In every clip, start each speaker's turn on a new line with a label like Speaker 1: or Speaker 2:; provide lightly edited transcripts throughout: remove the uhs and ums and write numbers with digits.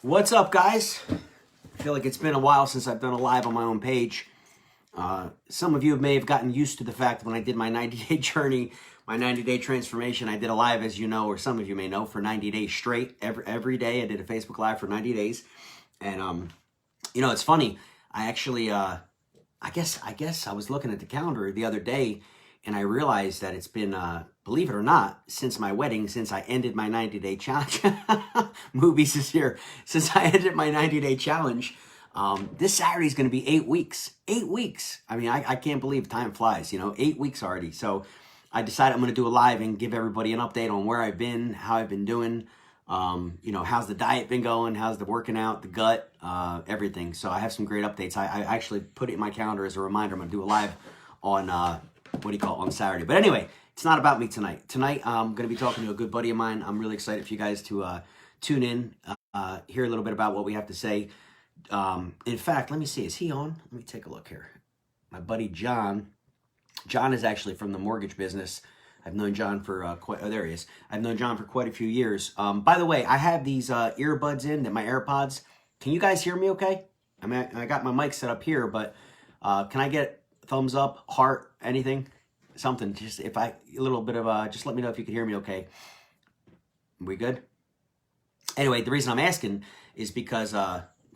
Speaker 1: What's up, guys? I feel like it's been a while since I've done a live on my own page. Some of you may have gotten used to the fact when I did my 90-day journey, my 90-day transformation, I did a live, as you know, or some of you may know, for 90 days straight. Every day I did a Facebook Live for 90 days. And, it's funny. I actually, I guess I was looking at the calendar the other day and I realized that it's been, believe it or not, since my wedding, since I ended my 90-day challenge. Movies is here. Since I ended my 90-day challenge, this Saturday is going to be 8 weeks. 8 weeks. I mean, I can't believe time flies, 8 weeks already. So I decided I'm going to do a live and give everybody an update on where I've been, how I've been doing. How's the diet been going? How's the working out, the gut, everything. So I have some great updates. I actually put it in my calendar as a reminder. I'm going to do a live on, on Saturday. But anyway, it's not about me tonight. Tonight, I'm going to be talking to a good buddy of mine. I'm really excited for you guys to tune in, hear a little bit about what we have to say. In fact, let me see. Is he on? Let me take a look here. My buddy John. John is actually from the mortgage business. I've known John for there he is. I've known John for quite a few years. By the way, I have these earbuds in, my AirPods. Can you guys hear me okay? I mean, I got my mic set up here, but can I get thumbs up, heart, anything? Something, just a little bit of, just let me know if you can hear me okay. We good? Anyway, the reason I'm asking is because,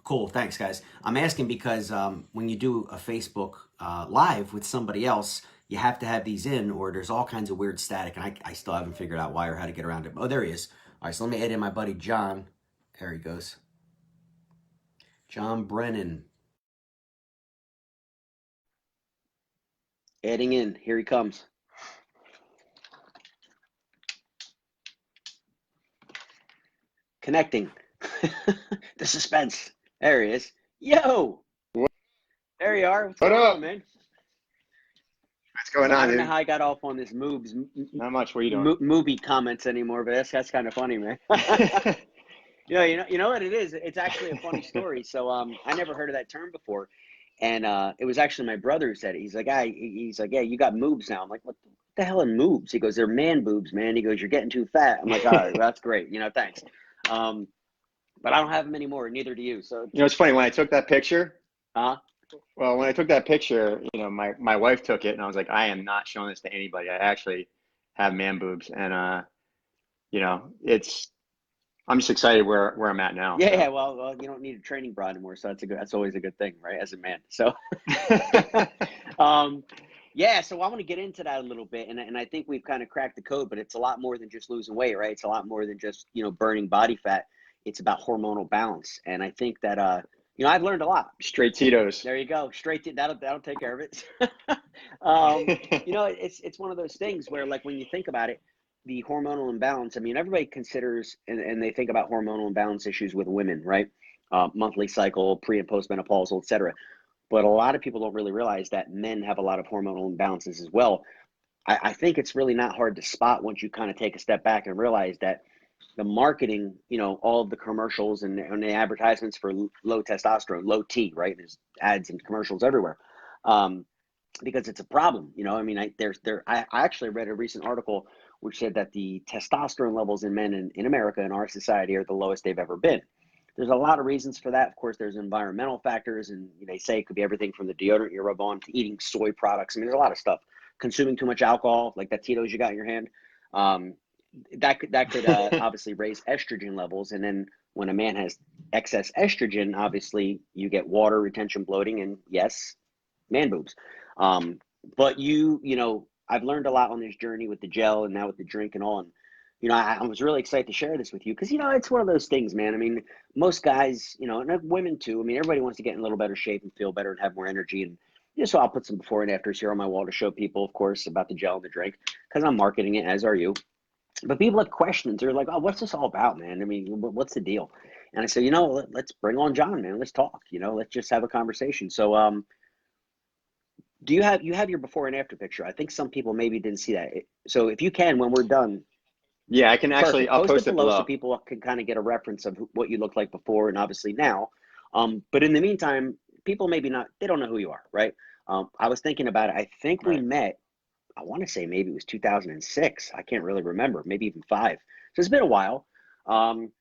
Speaker 1: cool, thanks guys. I'm asking because when you do a Facebook Live with somebody else, you have to have these in or there's all kinds of weird static, and I still haven't figured out why or how to get around it. Oh, there he is. All right, so let me add in my buddy John. There he goes. John Brennan. Adding in. Here he comes. Connecting. The suspense. There he is. Yo! There you are. What's
Speaker 2: What
Speaker 1: going
Speaker 2: up?
Speaker 1: on, man?
Speaker 2: What's going
Speaker 1: I
Speaker 2: on,
Speaker 1: don't know
Speaker 2: dude?
Speaker 1: how I got off on this Moobs
Speaker 2: Not much. What are you doing?
Speaker 1: movie comments anymore, but that's kind of funny, man. You know what it is? It's actually a funny story. So I never heard of that term before, and it was actually my brother who said it. He's like, yeah, you got moobs now. I'm like, what the hell are moobs? He goes, they're man boobs, man. He goes, you're getting too fat. I'm like, all right, well, that's great. Thanks. But I don't have them anymore. Neither do you. So,
Speaker 2: It's funny when I took that picture.
Speaker 1: uh,
Speaker 2: When I took that picture, my wife took it, and I was like, I am not showing this to anybody. I actually have man boobs, and it's. I'm just excited where I'm at now.
Speaker 1: yeah. Well, you don't need a training bra anymore, so that's always a good thing, right? As a man. So,
Speaker 2: So.
Speaker 1: yeah. So I want to get into that a little bit, and I think we've kind of cracked the code, but it's a lot more than just losing weight, right? It's a lot more than just burning body fat. It's about hormonal balance, and I think that I've learned a lot.
Speaker 2: Straight Tito's.
Speaker 1: There you go. Straight to that'll take care of it. It's one of those things where, like, when you think about it, the hormonal imbalance. I mean, everybody considers and they think about hormonal imbalance issues with women, right? Monthly cycle, pre and postmenopausal, etc. But a lot of people don't really realize that men have a lot of hormonal imbalances as well. I think it's really not hard to spot once you kind of take a step back and realize that the marketing, all of the commercials and the advertisements for low testosterone, low T, right? There's ads and commercials everywhere, because it's a problem. I actually read a recent article which said that the testosterone levels in men in America, in our society, are the lowest they've ever been. There's a lot of reasons for that. Of course, there's environmental factors, and they say it could be everything from the deodorant you rub on to eating soy products. I mean, there's a lot of stuff. Consuming too much alcohol, like that Tito's you got in your hand. That could obviously raise estrogen levels, and then when a man has excess estrogen, obviously you get water retention, bloating, and yes, man boobs. But I've learned a lot on this journey with the gel and now with the drink and all, and I was really excited to share this with you because it's one of those things, man. I mean, most guys, and women too. I mean, everybody wants to get in a little better shape and feel better and have more energy, and so I'll put some before and afters here on my wall to show people, of course, about the gel and the drink because I'm marketing it, as are you. But people have questions. They're like, "Oh, what's this all about, man? I mean, what's the deal?" And I say, let's bring on John, man. Let's talk. Let's just have a conversation. So, do you have your before and after picture? I think some people maybe didn't see that. So, if you can, when we're done,
Speaker 2: Yeah, I can actually.
Speaker 1: perfect.
Speaker 2: I'll
Speaker 1: Post it
Speaker 2: post it
Speaker 1: below so
Speaker 2: below.
Speaker 1: people can kind of get a reference of what you look like before and obviously now. But in the meantime, people maybe not. They don't know who you are, right? I was thinking about it. I think we
Speaker 2: Right.
Speaker 1: met. I want to say maybe it was 2006. I can't really remember. Maybe even five. So it's been a while. Um,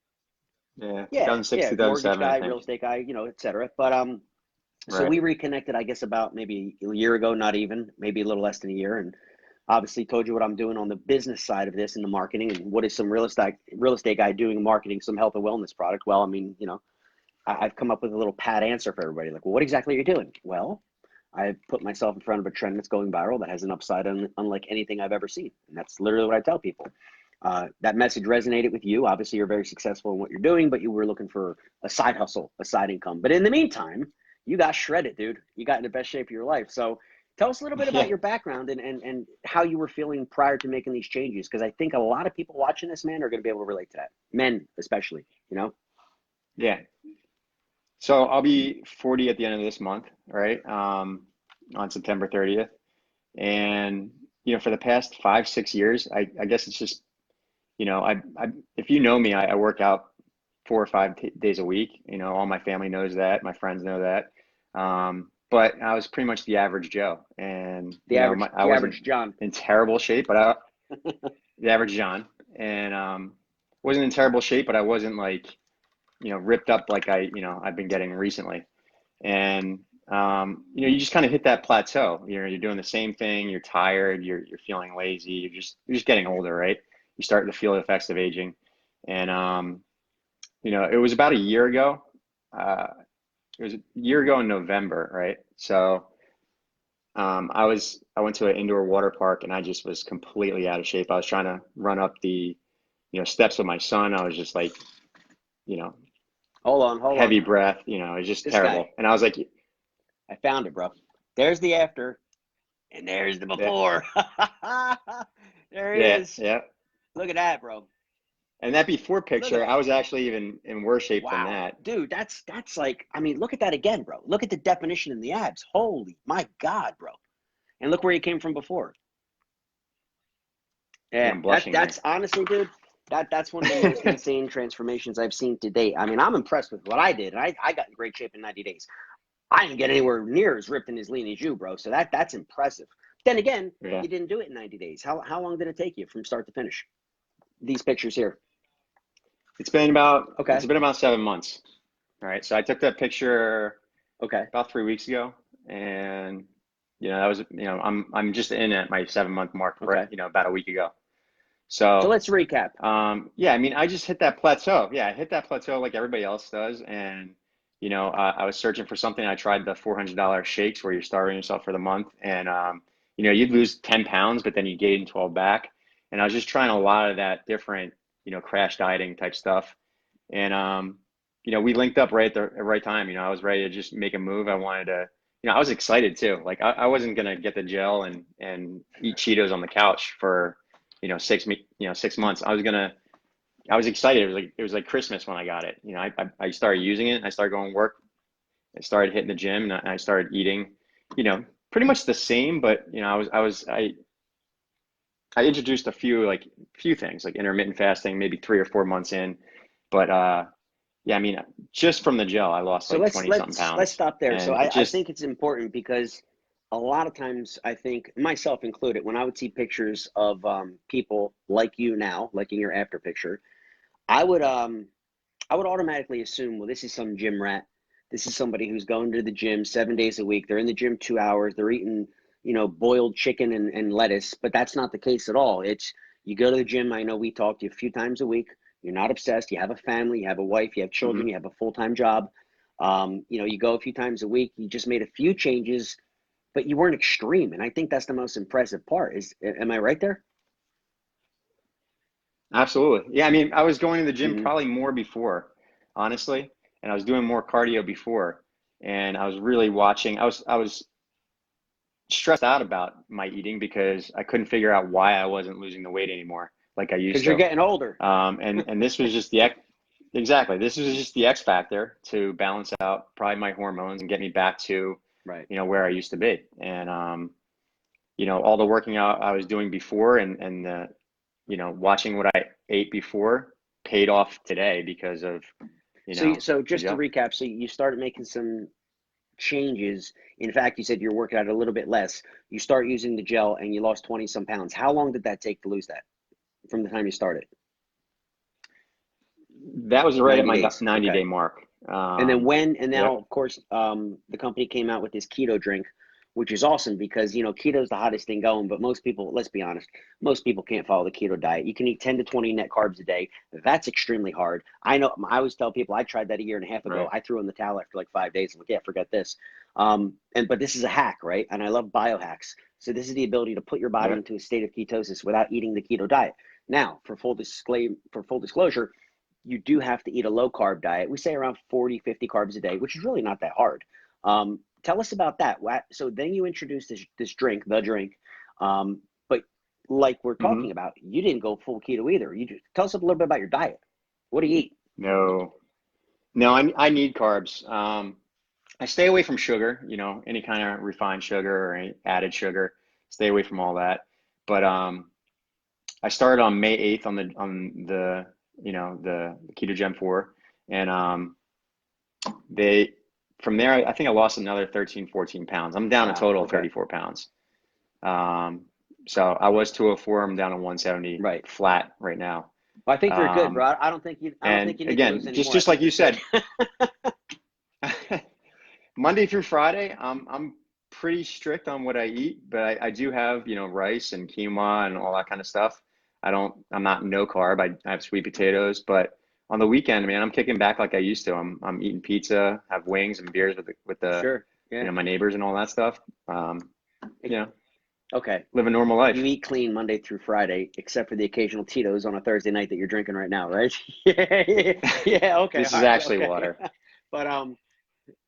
Speaker 2: Yeah,
Speaker 1: Yeah,
Speaker 2: 2006,
Speaker 1: yeah, mortgage
Speaker 2: 2007, I
Speaker 1: guy,
Speaker 2: think.
Speaker 1: real estate guy, you know, et cetera. But so
Speaker 2: Right.
Speaker 1: we reconnected, I guess, about maybe a year ago, not even, maybe a little less than a year, and obviously told you what I'm doing on the business side of this and the marketing, and what is some real estate guy doing marketing some health and wellness product. Well, I mean, you know, I've come up with a little pat answer for everybody. Like, well, what exactly are you doing? Well, I put myself in front of a trend that's going viral that has an upside unlike anything I've ever seen, and that's literally what I tell people. That message resonated with you. Obviously, you're very successful in what you're doing, but you were looking for a side hustle, a side income. But in the meantime, you got shredded, dude. You got in the best shape of your life. So tell us a little bit about
Speaker 2: Yeah.
Speaker 1: your background and how you were feeling prior to making these changes. Because I think a lot of people watching this, man, are going to be able to relate to that. Men, especially, you know?
Speaker 2: Yeah. So I'll be 40 at the end of this month, right? On September 30th. And, for the past 5, 6 years, I guess it's just, if you know me, I work out 4 or 5 days a week. All my family knows that. My friends know that. But I was pretty much the average Joe. And, I
Speaker 1: The
Speaker 2: wasn't
Speaker 1: average John.
Speaker 2: in terrible shape, the average John. And wasn't in terrible shape, but I wasn't like, ripped up like I've been getting recently. And you just kind of hit that plateau. You're doing the same thing. You're tired. You're feeling lazy. You're just getting older, right? You start to feel the effects of aging. And it was about a year ago. Uh, it was a year ago in November, right? So I went to an indoor water park and I just was completely out of shape. I was trying to run up the steps with my son. I was just like, you know,
Speaker 1: Hold on.
Speaker 2: heavy breath. It was just
Speaker 1: This
Speaker 2: terrible.
Speaker 1: guy,
Speaker 2: And I was like,
Speaker 1: I found it, bro. There's the after, and there's the
Speaker 2: yeah,
Speaker 1: before. There he
Speaker 2: yeah,
Speaker 1: is.
Speaker 2: yeah.
Speaker 1: Look at that, bro.
Speaker 2: And that before
Speaker 1: Look at
Speaker 2: picture, I
Speaker 1: that.
Speaker 2: was actually even in worse shape than
Speaker 1: Wow.
Speaker 2: that.
Speaker 1: Dude, that's like, I mean, look at that again, bro. Look at the definition in the abs. Holy my God, bro. And look where you came from before.
Speaker 2: Yeah,
Speaker 1: Yeah,
Speaker 2: I'm blushing here.
Speaker 1: that's honestly, dude, that's one of the most insane transformations I've seen to date. I mean, I'm impressed with what I did, and I got in great shape in 90 days. I didn't get anywhere near as ripped and as lean as you, bro. So that's impressive. Then again,
Speaker 2: Yeah.
Speaker 1: you didn't do it in 90 days. How long did it take you from start to finish? These pictures here.
Speaker 2: It's been about
Speaker 1: Okay.
Speaker 2: 7 months. All right. So I took that picture
Speaker 1: Okay.
Speaker 2: about 3 weeks ago, and that was I'm just in at my 7 month mark for
Speaker 1: Okay.
Speaker 2: about a week ago.
Speaker 1: So
Speaker 2: So
Speaker 1: let's recap.
Speaker 2: yeah, I mean, I just hit that plateau. Yeah, I hit that plateau like everybody else does, and I was searching for something. I tried the $400 shakes where you're starving yourself for the month, and you'd lose 10 pounds, but then you gain 12 back. And I was just trying a lot of that different, crash dieting type stuff. And we linked up right at the right time. I was ready to just make a move. I wanted to, I was excited too. Like I wasn't gonna get the gel and eat Cheetos on the couch for 6 months. I was excited. It was like Christmas when I got it. I started using it. I started going to work. I started hitting the gym, and I started eating, pretty much the same. But I introduced a few things like intermittent fasting, maybe 3 or 4 months in. But yeah, I mean, just from the gel, I lost
Speaker 1: So
Speaker 2: like
Speaker 1: let's
Speaker 2: 20 something
Speaker 1: let's let's
Speaker 2: pounds,
Speaker 1: stop there. So
Speaker 2: and it
Speaker 1: I
Speaker 2: just
Speaker 1: think it's important because a lot of times I think myself included, when I would see pictures of people like you now, like in your after picture, I would um I would automatically assume, well, this is some gym rat. This is somebody who's going to the gym 7 days a week. They're in the gym 2 hours. They're eating, boiled chicken and lettuce. But that's not the case at all. It's you go to the gym. I know we talked to you a few times a week. You're not obsessed. You have a family. You have a wife. You have children.
Speaker 2: mhm.
Speaker 1: You have a full-time job. You go a few times a week. You just made a few changes, but you weren't extreme. And I think that's the most impressive part. Am I right there?
Speaker 2: Absolutely. Yeah, I mean, I was going to the gym
Speaker 1: Mm-hmm.
Speaker 2: probably more before, honestly, and I was doing more cardio before, and I was really watching. I was stressed out about my eating because I couldn't figure out why I wasn't losing the weight anymore like I used
Speaker 1: Because you're
Speaker 2: to.
Speaker 1: getting older.
Speaker 2: And this was just exactly, this was just the X factor to balance out probably my hormones and get me back to,
Speaker 1: Right.
Speaker 2: where I used to be. And all the working out I was doing before and watching what I ate before paid off today because of,
Speaker 1: So
Speaker 2: the
Speaker 1: just to
Speaker 2: gel.
Speaker 1: recap, so you started making some changes. In fact, you said you're working out a little bit less. You start using the gel and you lost 20 some pounds. How long did that take to lose that from the time you started?
Speaker 2: That was right at
Speaker 3: 90
Speaker 2: my
Speaker 3: days.
Speaker 2: 90-day
Speaker 3: Okay.
Speaker 2: mark.
Speaker 3: And then and now,
Speaker 2: Yep.
Speaker 3: of course, the company came out with this keto drink, which is awesome because, keto is the hottest thing going. But most people, let's be honest, most people can't follow the keto diet. You can eat 10 to 20 net carbs a day. That's extremely hard. I know, I always tell people I tried that a year and a half ago.
Speaker 2: Right.
Speaker 3: I threw in the towel after like 5 days. I'm like, yeah, forget this. But this is a hack, right? And I love biohacks. So this is the ability to put your body
Speaker 2: Yep.
Speaker 3: into a state of ketosis without eating the keto diet. Now, for full disclosure, you do have to eat a low carb diet. We say around 40, 50 carbs a day, which is really not that hard. Tell us about that. So then you introduced this drink, the drink. But like we're
Speaker 2: hmm
Speaker 3: talking about, you didn't go full keto either. You just tell us a little bit about your diet. What do you eat?
Speaker 2: No, no, I need carbs. I stay away from sugar, any kind of refined sugar or any added sugar. Stay away from all that. But I started on May 8th on the Keto 4, and they from there I think I lost another 13, 14 pounds. I'm down a
Speaker 3: Wow.
Speaker 2: total of
Speaker 3: Okay.
Speaker 2: 34 pounds. So I was 204, I'm down to 170
Speaker 3: Right.
Speaker 2: flat right now.
Speaker 3: Well, I think you're good,
Speaker 2: Um,
Speaker 3: bro. I don't think you. I don't
Speaker 2: and
Speaker 3: think you need to lose
Speaker 2: again,
Speaker 3: any
Speaker 2: just
Speaker 3: more. I
Speaker 2: just
Speaker 3: think
Speaker 2: like you
Speaker 3: you're good.
Speaker 2: said, Monday through Friday, I'm pretty strict on what I eat, but I do have, rice and quinoa and all that kind of stuff. I'm not no carb. I have sweet potatoes, but on the weekend, man, I'm kicking back like I used to. I'm eating pizza, have wings and beers with the
Speaker 3: Sure. Yeah.
Speaker 2: my neighbors and all that stuff. You know,
Speaker 3: Okay.
Speaker 2: live a normal
Speaker 3: You
Speaker 2: life.
Speaker 3: eat clean Monday through Friday, except for the occasional Tito's on a Thursday night that you're drinking right now, right? Yeah, yeah, okay,
Speaker 2: This
Speaker 3: all
Speaker 2: is
Speaker 3: right,
Speaker 2: actually
Speaker 3: okay.
Speaker 2: water.
Speaker 3: But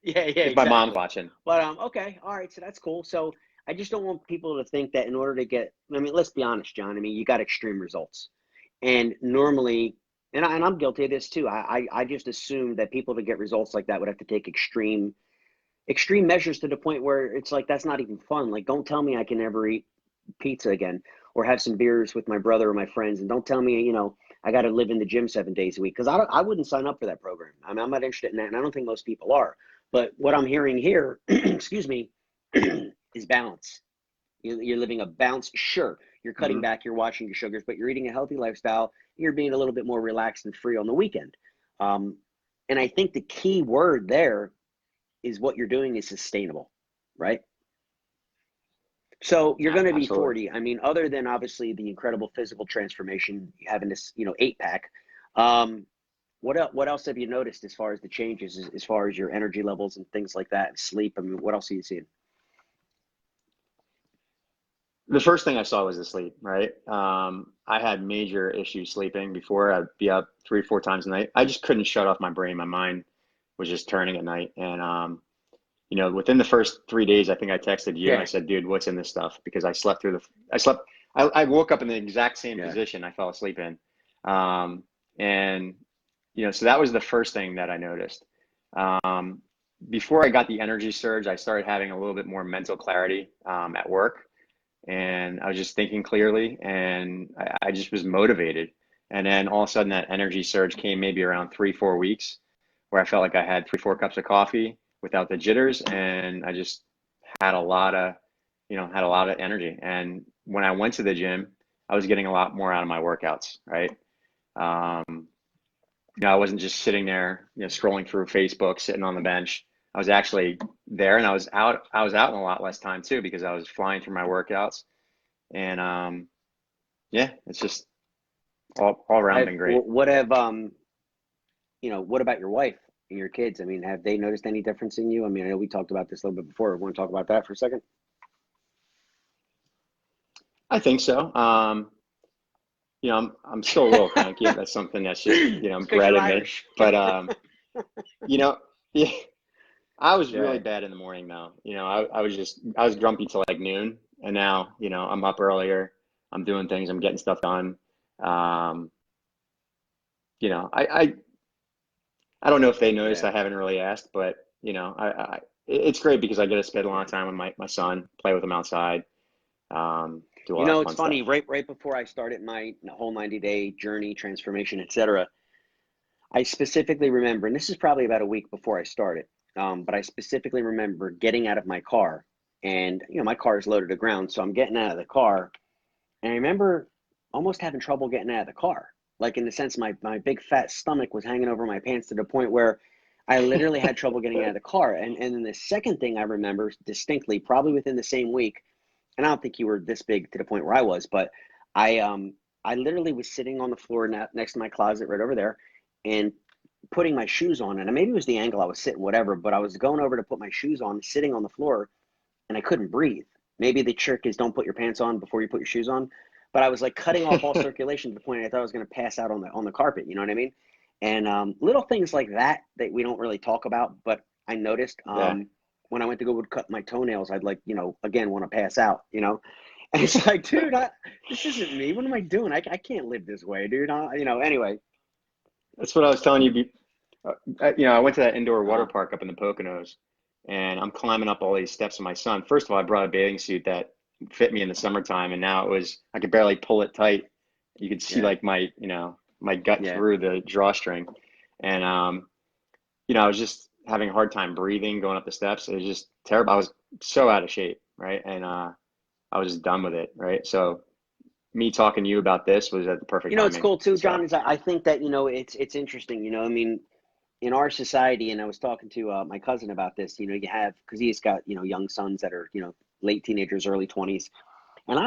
Speaker 3: yeah,
Speaker 2: If my mom's
Speaker 3: exactly.
Speaker 2: watching.
Speaker 3: But okay, all right, so that's cool. So I just don't want people to think that in order to get, I mean, let's be honest, John. I mean, you got extreme results, and normally, and I'm guilty of this too. I just assume that people to get results like that would have to take extreme measures to the point where it's like that's not even fun. Like, don't tell me I can never eat pizza again or have some beers with my brother or my friends, and don't tell me I got to live in the gym 7 days a week because I wouldn't sign up for that program. I mean, I'm not interested in that, and I don't think most people are. But what I'm hearing here, excuse me, is balance. You're living a balance. Sure, you're cutting
Speaker 2: hmm
Speaker 3: back, you're watching your sugars, but you're eating a healthy lifestyle. You're being a little bit more relaxed and free on the weekend. Um, and I think the key word there is what you're doing is sustainable, right? So you're going to be
Speaker 2: Absolutely.
Speaker 3: 40. I mean, other than obviously the incredible physical transformation, having this, 8 pack, um, what else have you noticed as far as the changes, as far as your energy levels and things like that, and sleep? I mean, what else are you seeing?
Speaker 2: The first thing I saw was the sleep, right? I had major issues sleeping before. I'd be up 3, 4 times a night. I just couldn't shut off my brain. My mind was just turning at night. And, within the first 3 days, I think I texted you and I
Speaker 3: Yeah,
Speaker 2: said, dude, what's in this stuff? Because I woke up in the exact same
Speaker 3: yeah,
Speaker 2: position I fell asleep in. Um, and, so that was the first thing that I noticed. Um, Before I got the energy surge, I started having a little bit more mental clarity, at work, and I was just thinking clearly, and I just was motivated. And then all of a sudden, that energy surge came maybe around 3, 4 weeks, where I felt like I had 3, 4 cups of coffee without the jitters, and I just had a lot of, had a lot of energy. And when I went to the gym, I was getting a lot more out of my workouts, right? Um, I wasn't just sitting there, scrolling through Facebook, sitting on the bench. I was actually there, and I was out. I was out in a lot less time too because I was flying through my workouts, and yeah, it's just all around been great.
Speaker 3: what have what about your wife and your kids? I mean, have they noticed any difference in you? I mean, I know we talked about this a little bit before. Want to talk about that for a second?
Speaker 2: I think so. I'm still a little cranky. That's something that's just,
Speaker 3: It's because
Speaker 2: bred
Speaker 3: you're
Speaker 2: in me.
Speaker 3: Irish.
Speaker 2: But you know, yeah, I was
Speaker 3: Yeah.
Speaker 2: really bad in the morning though. I was grumpy till like noon, and now, I'm up earlier. I'm doing things. I'm getting stuff done. Um, you know, I, I I don't know if they noticed.
Speaker 3: Yeah.
Speaker 2: I haven't really asked, but it's great because I get to spend a lot
Speaker 3: Yeah.
Speaker 2: of time with my son, play with him outside, do all that
Speaker 3: It's
Speaker 2: fun
Speaker 3: funny.
Speaker 2: stuff.
Speaker 3: Right before I started my whole 90-day journey, transformation, etc., I specifically remember, and this is probably about a week before I started, but I specifically remember getting out of my car, and my car is loaded to ground, so I'm getting out of the car, and I remember almost having trouble getting out of the car. like in the sense my big fat stomach was hanging over my pants to the point where I literally had trouble getting out of the car. And then the second thing I remember distinctly, probably within the same week, and I don't think you were this big to the point where I was, but I literally was sitting on the floor next to my closet right over there and putting my shoes on. And maybe it was the angle I was sitting, whatever, but I was going over to put my shoes on, sitting on the floor, and I couldn't breathe. Maybe the trick is don't put your pants on before you put your shoes on. But I was like cutting off all circulation to the point I thought I was going to pass out on the carpet. You know what I mean? And little things like that we don't really talk about, but I noticed when I went to go cut my toenails, I'd like, again, want to pass out, And it's like, dude, this isn't me. What am I doing? I can't live this way, dude. Anyway.
Speaker 2: That's what I was telling you. I went to that indoor water park up in the Poconos, and I'm climbing up all these steps with my son. First of all, I brought a bathing suit that fit me in the summertime, and now I could barely pull it tight. You could see like my gut through the drawstring, and I was just having a hard time breathing going up the steps. It was just terrible. I was so out of shape, right? And I was just done with it, right? So me talking to you about this was at the perfect timing.
Speaker 3: It's cool too, John, is I think that, it's interesting, I mean, in our society, and I was talking to my cousin about this, you have, because he's got, young sons that are, late teenagers, early 20s. And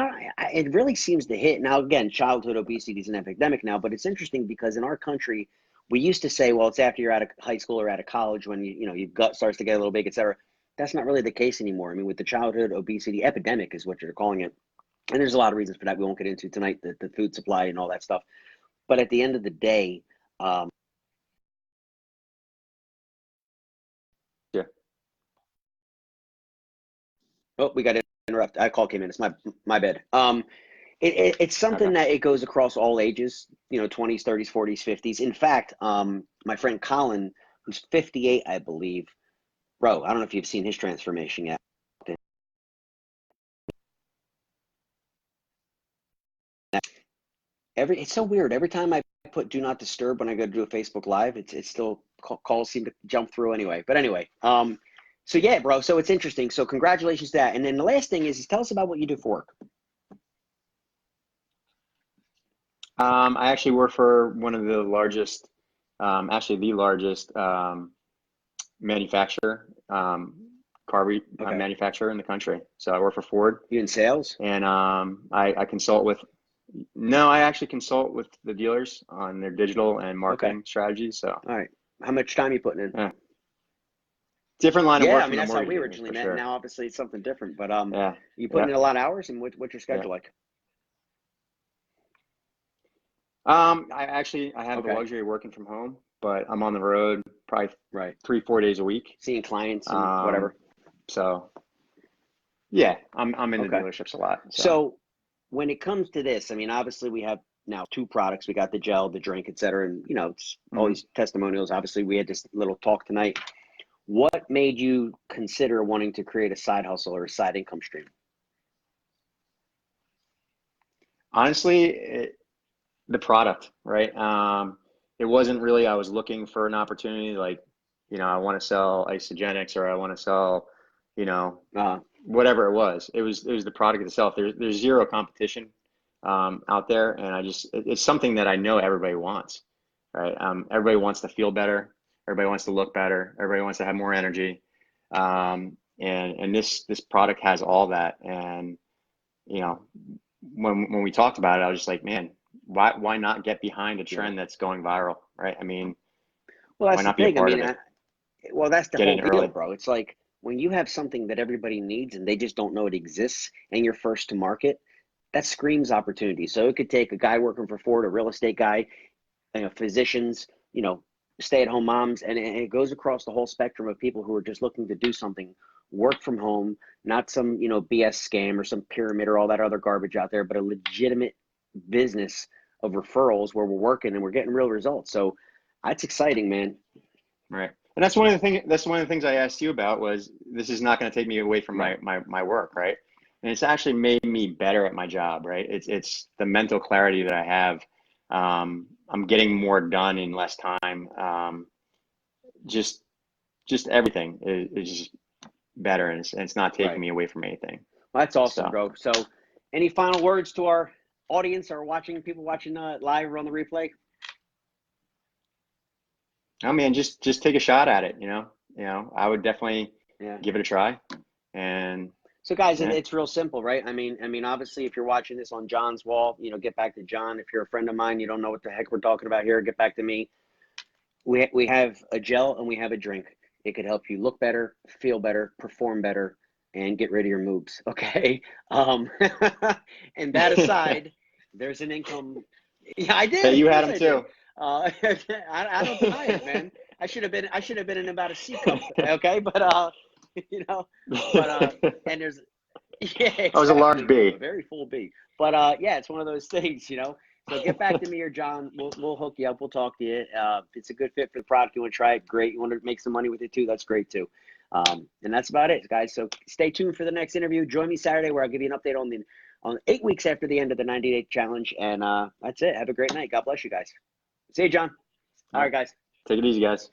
Speaker 3: it really seems to hit. Now, again, childhood obesity is an epidemic now, but it's interesting because in our country, we used to say, well, it's after you're out of high school or out of college when, your gut starts to get a little big, et cetera. That's not really the case anymore. I mean, with the childhood obesity epidemic is what you're calling it. And there's a lot of reasons for that we won't get into tonight, the food supply and all that stuff. But at the end of the day, oh, we got interrupted. A call came in. It's my bad. It's something that it goes across all ages, 20s, 30s, 40s, 50s. In fact, my friend Colin, who's 58, I believe, bro, I don't know if you've seen his transformation yet. It's so weird. Every time I put do not disturb when I go to do a Facebook Live, it's still calls seem to jump through anyway. But anyway, so yeah, bro. So it's interesting. So congratulations to that. And then the last thing is tell us about what you do for work.
Speaker 2: I actually work for one of the largest, actually the largest manufacturer, manufacturer in the country. So I work for Ford.
Speaker 3: You in sales?
Speaker 2: And I consult with. No, I actually consult with the dealers on their digital and marketing strategies. So,
Speaker 3: all right, how much time are you putting in?
Speaker 2: Different line of work.
Speaker 3: Yeah, I mean that's how we originally met. Sure. Now, obviously, it's something different. But you putting in a lot of hours, and what's your schedule like?
Speaker 2: I have the luxury of working from home, but I'm on the road probably 3-4 days a week,
Speaker 3: seeing clients and whatever.
Speaker 2: So, yeah, I'm in the dealerships a lot.
Speaker 3: So when it comes to this, I mean, obviously we have now 2 products. We got the gel, the drink, et cetera. And, it's all these testimonials. Obviously, we had this little talk tonight. What made you consider wanting to create a side hustle or a side income stream?
Speaker 2: Honestly, the product, right? It wasn't really, I was looking for an opportunity like, I want to sell isogenics or I want to sell, whatever it was. It was the product itself. There's zero competition out there, and it's something that I know everybody wants, right? Everybody wants to feel better. Everybody wants to look better. Everybody wants to have more energy, and this product has all that. And when we talked about it, I was just like, man, why not get behind a trend that's going viral, right? I mean,
Speaker 3: well, that's
Speaker 2: why not
Speaker 3: the thing.
Speaker 2: be a part of it?
Speaker 3: Well, that's the
Speaker 2: Get
Speaker 3: whole
Speaker 2: in
Speaker 3: deal,
Speaker 2: early.
Speaker 3: bro. It's like when you have something that everybody needs and they just don't know it exists and you're first to market, that screams opportunity. So it could take a guy working for Ford, a real estate guy, physicians, stay-at-home moms, and it goes across the whole spectrum of people who are just looking to do something, work from home, not some, BS scam or some pyramid or all that other garbage out there, but a legitimate business of referrals where we're working and we're getting real results. So that's exciting, man.
Speaker 2: Right. And that's one of the things I asked you about was this is not going to take me away from my work, right? And it's actually made me better at my job, right? It's the mental clarity that I have. I'm getting more done in less time. Just everything is just better, and it's not taking me away from anything.
Speaker 3: Well, that's awesome, bro. So any final words to our audience or people watching live or on the replay?
Speaker 2: I mean, just take a shot at it, you know. I would definitely
Speaker 3: Yeah.
Speaker 2: give it a try. And
Speaker 3: So guys,
Speaker 2: yeah,
Speaker 3: it's real simple, right? I mean, obviously, if you're watching this on John's wall, get back to John. If you're a friend of mine, you don't know what the heck we're talking about here, get back to me. We have a gel and we have a drink. It could help you look better, feel better, perform better, and get rid of your moobs. Okay. Um, and that aside, there's an income. Yeah, I did.
Speaker 2: hey,
Speaker 3: Of
Speaker 2: you had
Speaker 3: course,
Speaker 2: them
Speaker 3: I did.
Speaker 2: too.
Speaker 3: I don't deny it, man. I should have been in about a C cup. Okay, but and there's yeah,
Speaker 2: I was a large
Speaker 3: exactly. A
Speaker 2: B.
Speaker 3: very full B. But yeah, it's one of those things. So get back to me or John. We'll hook you up. We'll talk to you. If it's a good fit for the product, you want to try it, great. You want to make some money with it too, that's great too. And that's about it, guys. So stay tuned for the next interview. Join me Saturday where I'll give you an update on 8 weeks after the end of the 90-day challenge. And that's it. Have a great night. God bless you guys. See you, John. All right, guys.
Speaker 2: Take it easy, guys.